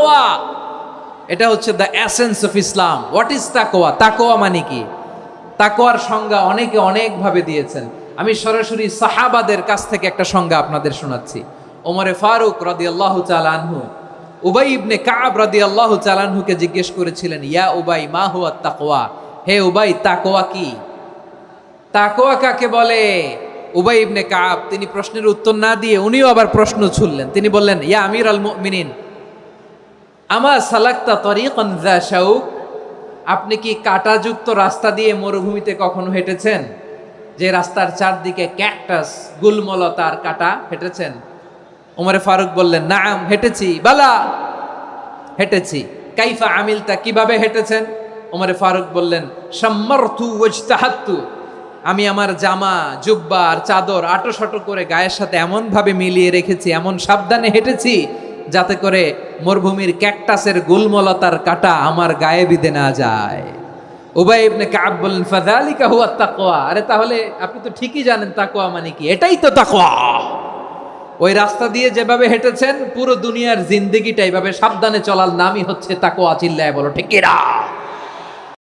তাকওয়া, এটা হচ্ছে the essence of Islam. What is তাকওয়া? তাকওয়া মানে কি? তাকওয়ার সংজ্ঞা অনেকে অনেকভাবে দিয়েছেন। আমি সরাসরি সাহাবাদের কাছ থেকে একটা সংজ্ঞা আপনাদের শোনাচ্ছি। ওমরে ফারুক রাদিয়াল্লাহু তাআলা আনহু উবাই ইবনে কাব রাদিয়াল্লাহু তাআলা আনহুকে জিজ্ঞেস করেছিলেন, ইয়া উবাই মা হুয়া তাকওয়া, হে উবাই তাকওয়া কি? তাকওয়া কাকে বলে? উবাই ইবনে কাব তিনি প্রশ্নের উত্তর না দিয়ে উনিও আবার প্রশ্ন ছুড়লেন। তিনি বললেন, ইয়া আমির আল মুমিনিন, আমা সালাক্তা তরিকান যা শাউক, আপনি কি কাঁটাযুক্ত রাস্তা দিয়ে মরুভূমিতে কখনো হেঁটেছেন? যে রাস্তার চারদিকে ক্যাকটাস, গুলমলতার কাঁটা, হেঁটেছেন? ওমরে ফারুক বললেন, নাম হেঁটেছি, বালা হেঁটেছি। কাইফা আমিলতা, কিভাবে হেঁটেছেন? ওমরে ফারুক বললেন, শাম্মারতু ওয়াজতাহাত্তু, আমি আমার জামা জুব্বা আর চাদর আটোসাটো করে গায়ের সাথে এমন ভাবে মিলিয়ে রেখেছি, এমন সাবধানে হেঁটেছি যাতে করে মরুভূমির ক্যাকটাসের গুলমলতার কাঁটা আমার গায়ে বিঁধে না যায়। উবাই ইবনে কাব বললেন, ফাযালিকা হুয়া তাকওয়া, আরে তাহলে আপনি তো ঠিকই জানেন তাকওয়া মানে কি, এটাই তো তাকওয়া। ওই রাস্তা দিয়ে যেভাবে হেঁটেছেন পুরো দুনিয়ার জিন্দেগিটা এইভাবে সাবধানে চলার নামই হচ্ছে তাকওয়া। চিল্লায় বলো ঠিক কিনা?